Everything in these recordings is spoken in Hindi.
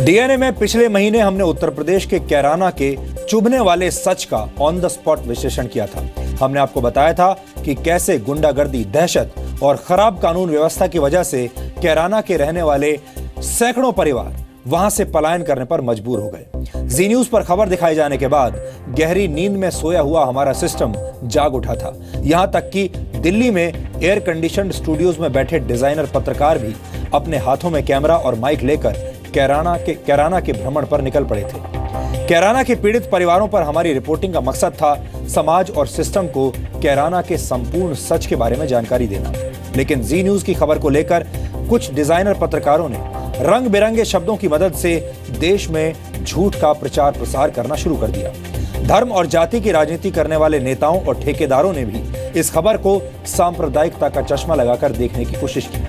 डीएनए में पिछले महीने हमने उत्तर प्रदेश के कैराना के चुभने वाले सच का ऑन द स्पॉट विश्लेषण किया था। हमने आपको बताया था कि कैसे गुंडागर्दी, दहशत और खराब कानून व्यवस्था की वजह से कैराना के रहने वाले सैकड़ों परिवार वहां से पलायन करने पर मजबूर हो गए। जी न्यूज पर खबर दिखाए जाने के बाद गहरी नींद में सोया हुआ हमारा सिस्टम जाग उठा था। यहां तक कि दिल्ली में एयर कंडीशनड स्टूडियोज में बैठे डिजाइनर पत्रकार भी अपने हाथों में कैमरा और माइक लेकर कैराना के भ्रमण पर निकल पड़े थे। कैराना के पीड़ित परिवारों पर हमारी रिपोर्टिंग का मकसद था समाज और सिस्टम को कैराना के संपूर्ण सच के बारे में जानकारी देना। लेकिन जी न्यूज की खबर को लेकर कुछ डिजाइनर पत्रकारों ने रंग बिरंगे शब्दों की मदद से देश में झूठ का प्रचार प्रसार करना शुरू कर दिया। धर्म और जाति की राजनीति करने वाले नेताओं और ठेकेदारों ने भी इस खबर को सांप्रदायिकता का चश्मा लगाकर देखने की कोशिश की।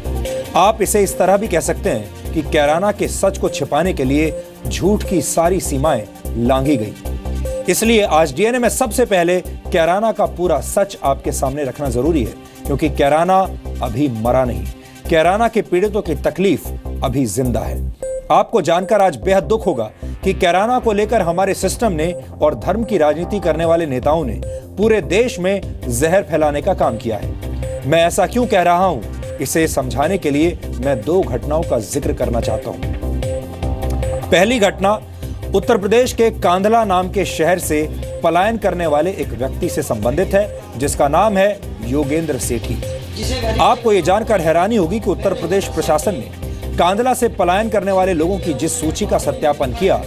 आप इसे इस तरह भी कह सकते हैं कि कैराना के सच को छिपाने के लिए झूठ की सारी सीमाएं लांघी गई। इसलिए आज डीएनए में सबसे पहले कैराना का पूरा सच आपके सामने रखना जरूरी है, क्योंकि कैराना अभी मरा नहीं। कैराना के पीड़ितों की तकलीफ अभी जिंदा है। आपको जानकर आज बेहद दुख होगा कि कैराना को लेकर हमारे सिस्टम ने और धर्म की राजनीति करने वाले नेताओं ने पूरे देश में जहर फैलाने का काम किया है। मैं ऐसा क्यों कह रहा हूं, इसे समझाने के लिए मैं दो घटनाओं का जिक्र करना चाहता हूं। पहली घटना उत्तर प्रदेश के कांधला नाम के शहर से पलायन करने वाले एक व्यक्ति से संबंधित है, जिसका नाम है योगेंद्र सेठी। आपको यह जानकर हैरानी होगी कि उत्तर प्रदेश प्रशासन ने कांधला से पलायन करने वाले लोगों की जिस सूची का सत्यापन किया,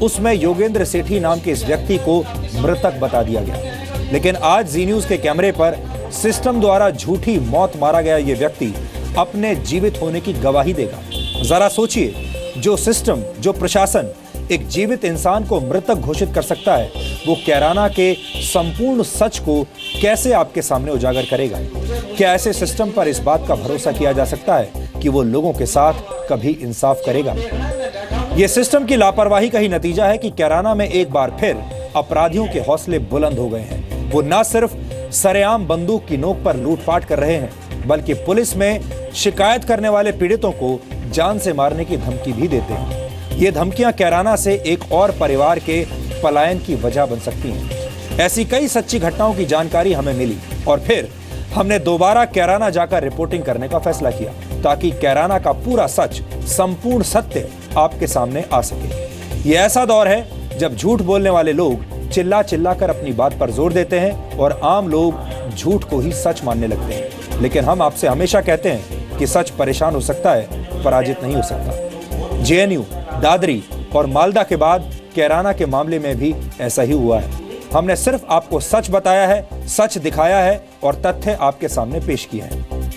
उसमें योगेंद्र सेठी नाम के इस व्यक्ति को मृतक बता दिया गया। लेकिन आज जी न्यूज के कैमरे पर सिस्टम द्वारा झूठी मौत मारा गया ये व्यक्ति अपने जीवित होने की गवाही देगा। जरा सोचिए, जो सिस्टम, जो प्रशासन एक जीवित इंसान को मृतक घोषित कर सकता है, वो कैराना के संपूर्ण सच को कैसे आपके सामने उजागर करेगा? क्या ऐसे सिस्टम पर इस बात का भरोसा किया जा सकता है कि वो लोगों के साथ कभी इंसाफ करेगा? ये सिस्टम की लापरवाही का ही नतीजा है कि कैराना में एक बार फिर अपराधियों के हौसले बुलंद हो गए हैं। वो न सिर्फ सरेआम बंदूक की नोक पर लूटपाट कर रहे हैं, बल्कि पुलिस में शिकायत करने वाले पीड़ितों को जान से मारने की धमकी भी देते हैं। ये धमकियां कैराना से एक और परिवार के पलायन की वजह बन सकती हैं। ऐसी कई सच्ची घटनाओं की जानकारी हमें मिली और फिर हमने दोबारा कैराना जाकर रिपोर्टिंग करने का फैसला किया, ताकि कैराना का पूरा सच, संपूर्ण सत्य आपके सामने आ सके। ये ऐसा दौर है जब झूठ बोलने वाले लोग चिल्ला चिल्ला कर अपनी बात पर जोर देते हैं और आम लोग झूठ को ही सच मानने लगते हैं। लेकिन हम आपसे हमेशा कहते हैं कि सच परेशान हो सकता है, पराजित नहीं हो सकता। जेएनयू, दादरी और मालदा के बाद कैराना के मामले में भी ऐसा ही हुआ है। हमने सिर्फ आपको सच बताया है, सच दिखाया है और तथ्य आपके सामने पेश किए हैं।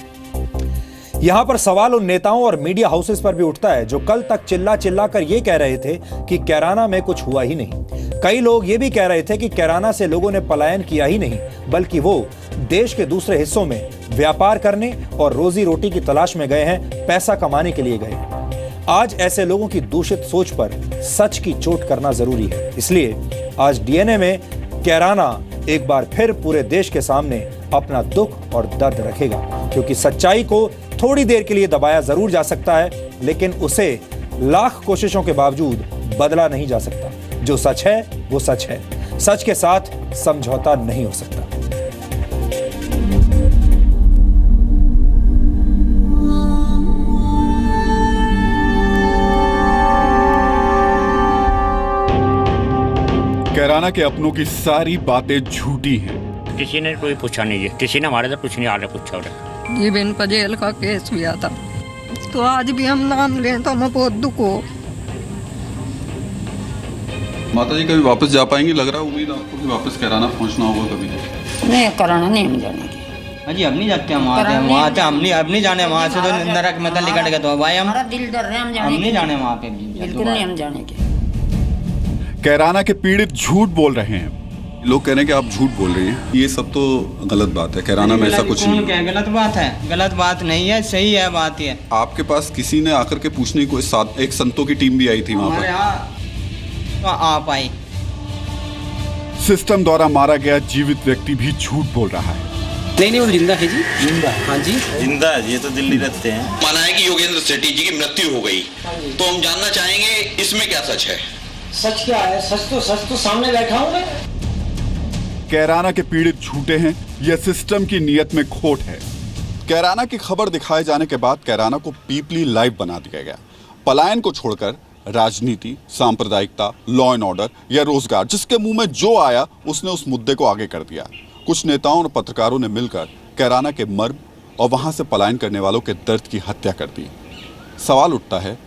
यहां पर सवाल उन नेताओं और मीडिया हाउसेस पर भी उठता है जो कल तक चिल्ला चिल्ला कर यह कह रहे थे कि कैराना में कुछ हुआ ही नहीं। कई लोग ये भी कह रहे थे कि कैराना से लोगों ने पलायन किया ही नहीं, बल्कि वो देश के दूसरे हिस्सों में व्यापार करने और रोजी रोटी की तलाश में गए हैं, पैसा कमाने के लिए गए हैं। आज ऐसे लोगों की दूषित सोच पर सच की चोट करना जरूरी है। इसलिए आज डीएनए में कैराना एक बार फिर पूरे देश के सामने अपना दुख और दर्द रखेगा, क्योंकि सच्चाई को थोड़ी देर के लिए दबाया जरूर जा सकता है, लेकिन उसे लाख कोशिशों के बावजूद बदला नहीं जा सकता। जो सच है वो सच है, सच के साथ समझौता नहीं हो सकता। कैराना के अपनों की सारी बातें झूठी हैं। किसी ने कोई पूछा नहीं है, किसी ने हमारे से कुछ नहीं आगे पूछा। ये बिन पजेल का केस हुआ था, तो आज भी हम नाम लें तो हमें बहुत दुख हो। माता जी कभी वापस जा पाएंगी? लग रहा है उम्मीद आपको कि वापस कैराना पहुंचना होगा कभी? नहीं, कैराना नहीं हम जाने। हाँ जी, हम नहीं जाते, हम वहाँ से हम नहीं जाने वहाँ से, तो नरक में निकल गए तो भाई हमारा दिल डर रहा है, हम नहीं जाने वहाँ पे, बिल्कुल नहीं हम जाने के। कैराना के पीड़ित झूठ बोल रहे हैं। लोग कह रहे हैं कि आप झूठ बोल रही हैं, ये सब तो गलत बात है। कैराना में ऐसा कुछ नहीं है। गलत बात है? गलत बात नहीं है, सही है बात ये। आपके पास किसी ने आकर के पूछने को एक संतों की टीम भी आई थी वहाँ पर? तो आप आई। सिस्टम द्वारा मारा गया जीवित व्यक्ति भी झूठ बोल रहा है। नहीं वो जिंदा है जी। जिंदा? हाँ जी जिंदा है, ये तो दिल्ली रहते हैं। माना है कि योगेंद्र सेठी जी की मृत्यु हो गई, तो हम जानना चाहेंगे इसमें क्या सच है? सच क्या है? सच तो सामने बैठा हूँ मैं। कैराना के पीड़ित झूठे हैं या सिस्टम की नीयत में खोट है? कैराना की खबर दिखाए जाने के बाद कैराना को पीपली लाइव बना दिया गया। पलायन को छोड़कर राजनीति, सांप्रदायिकता, लॉ एंड ऑर्डर या रोजगार, जिसके मुंह में जो आया उसने उस मुद्दे को आगे कर दिया। कुछ नेताओं और पत्रकारों ने मिलकर कैराना के मर्म और वहां से पलायन करने वालों के दर्द की हत्या कर दी। सवाल उठता है,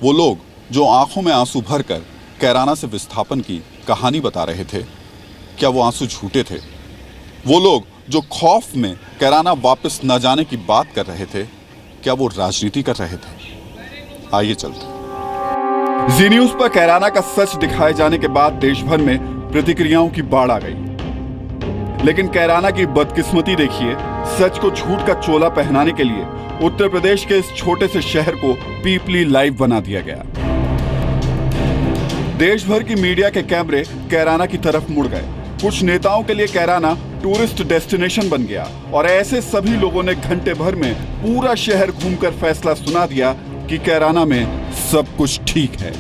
वो लोग जो आंखों में आंसू भरकर कैराना से विस्थापन की कहानी बता रहे थे, क्या वो आंसू झूठे थे? वो लोग जो खौफ में कैराना वापस न जाने की बात कर रहे थे, क्या वो राजनीति कर रहे थे? आइए चलते। जी न्यूज पर कैराना का सच दिखाए जाने के बाद देश भर में प्रतिक्रियाओं की बाढ़ आ गई। लेकिन कैराना की बदकिस्मती देखिए, सच को झूठ का चोला पहनाने के लिए उत्तर प्रदेश के इस छोटे से शहर को पीपली लाइव बना दिया गया। देश भर की मीडिया के कैमरे कैराना की तरफ मुड़ गए। कुछ नेताओं के लिए कैराना टूरिस्ट डेस्टिनेशन बन गया और ऐसे सभी लोगों ने घंटे भर में पूरा शहर घूमकर फैसला सुना दिया कि कैराना में सब कुछ ठीक है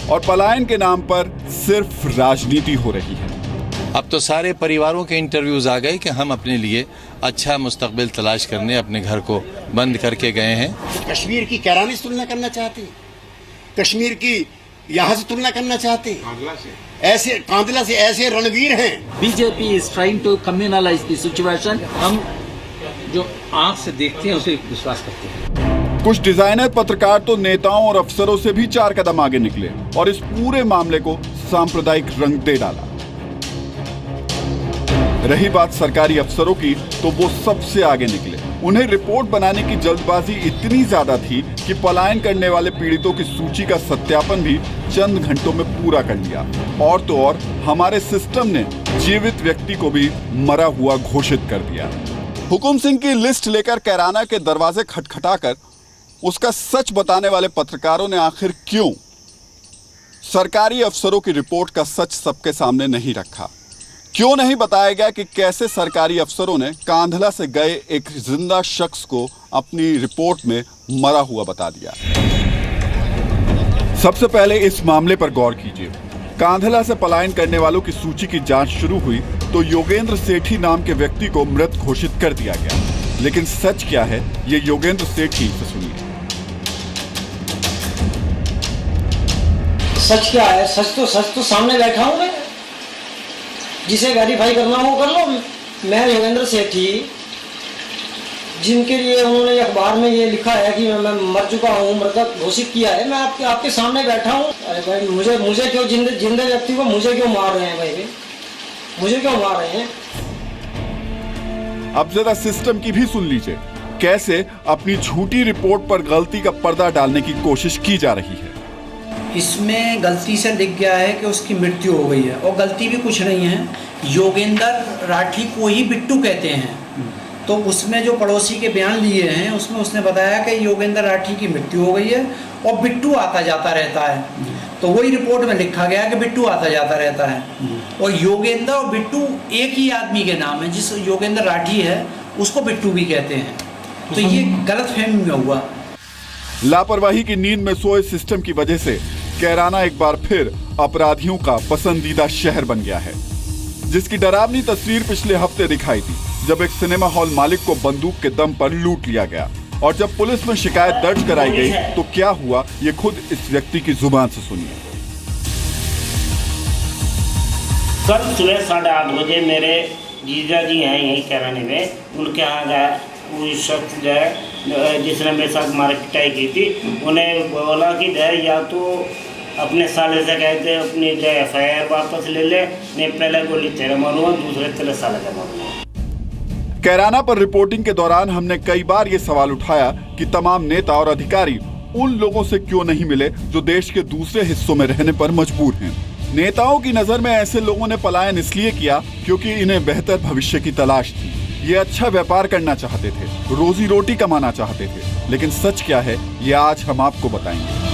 और पलायन के नाम पर सिर्फ राजनीति हो रही है। अब तो सारे परिवारों के इंटरव्यूज आ गए कि हम अपने लिए अच्छा मुस्तकबिल तलाश करने अपने घर को बंद करके गए हैं। कश्मीर की कैराना से तुलना करना चाहते हैं, कश्मीर की यहाँ से तुलना करना चाहते हैं, ऐसे कांधला से ऐसे रणवीर हैं। BJP is trying to communalize the situation. हम जो आंख से देखते हैं उसे विश्वास करते हैं। कुछ डिजाइनर पत्रकार तो नेताओं और अफसरों से भी 4 कदम आगे निकले और इस पूरे मामले को सांप्रदायिक रंग दे डाला। रही बात सरकारी अफसरों की, तो वो सबसे आगे निकले। उन्हें रिपोर्ट बनाने की जल्दबाजी इतनी ज्यादा थी कि पलायन करने वाले पीड़ितों की सूची का सत्यापन भी चंद घंटों में पूरा कर लिया। और तो और हमारे सिस्टम ने जीवित व्यक्ति को भी मरा हुआ घोषित कर दिया। हुकुम सिंह की लिस्ट लेकर कैराना के दरवाजे खटखटाकर उसका सच बताने वाले पत्रकारों ने आखिर क्यों सरकारी अफसरों की रिपोर्ट का सच सबके सामने नहीं रखा? क्यों नहीं बताया गया कि कैसे सरकारी अफसरों ने कांधला से गए एक जिंदा शख्स को अपनी रिपोर्ट में मरा हुआ बता दिया? सबसे पहले इस मामले पर गौर कीजिए। कांधला से पलायन करने वालों की सूची की जांच शुरू हुई तो योगेंद्र सेठी नाम के व्यक्ति को मृत घोषित कर दिया गया। लेकिन सच क्या है, ये योगेंद्र सेठी से सुनिए। सच क्या है? सच तो सामने बैठा हूँ मैं। जिसे वेरीफाई करना हो कर लो। मैं योगेंद्र सेठी, जिनके लिए उन्होंने अखबार में ये लिखा है कि मैं मर चुका हूँ, मृतक घोषित किया है, मैं आपके सामने बैठा हूँ। अरे भाई, मुझे क्यों जिंदे व्यक्ति को मुझे क्यों मार रहे हैं? भाई मुझे क्यों मार रहे हैं? अब जरा सिस्टम की भी सुन लीजिए, कैसे अपनी झूठी रिपोर्ट पर गलती का पर्दा डालने की कोशिश की जा रही है। इसमें गलती से लिख गया है कि उसकी मृत्यु हो गई है, और गलती भी कुछ नहीं है। योगेंद्र राठी को ही बिट्टू कहते हैं। तो उसमें जो पड़ोसी के बयान लिए हैं उसमें उसने बताया कि योगेंद्र राठी की मृत्यु हो गई है और बिट्टू आता जाता रहता है। तो वही रिपोर्ट में लिखा गया कि बिट्टू आता जाता रहता है। और योगेंद्र और बिट्टू एक ही आदमी के नाम है। जिस योगेंद्र राठी है उसको बिट्टू भी कहते हैं। तो ये गलतफहमी में हुआ। लापरवाही की नींद में सोए सिस्टम की वजह से कैराना एक बार फिर अपराधियों का पसंदीदा शहर बन गया है, जिसकी डरावनी तस्वीर पिछले हफ्ते दिखाई थी, जब एक सिनेमा हॉल मालिक को बंदूक के दम पर लूट लिया गया। और जब पुलिस में शिकायत दर्ज कराई गई तो क्या हुआ, ये खुद इस व्यक्ति की जुबान से सुनिए। कल सुबह 8:30 बजे मेरे जीजा जी हैं यहीं कैराने में, उनके यहाँ गया। वो शख्स जो है जिसने मेरे साथ मारपिटाई की थी, उन्हें बोला कि या तो अपने साले से कहते अपनी जो FIR वापस ले ले, नहीं पहले गोली तेरे मारूंगा, दूसरे तेरे साले का मारूंगा। कैराना पर रिपोर्टिंग के दौरान हमने कई बार ये सवाल उठाया कि तमाम नेता और अधिकारी उन लोगों से क्यों नहीं मिले जो देश के दूसरे हिस्सों में रहने पर मजबूर हैं। नेताओं की नजर में ऐसे लोगों ने पलायन इसलिए किया क्योंकि इन्हें बेहतर भविष्य की तलाश थी। ये अच्छा व्यापार करना चाहते थे, रोजी रोटी कमाना चाहते थे। लेकिन सच क्या है, ये आज हम आपको बताएंगे।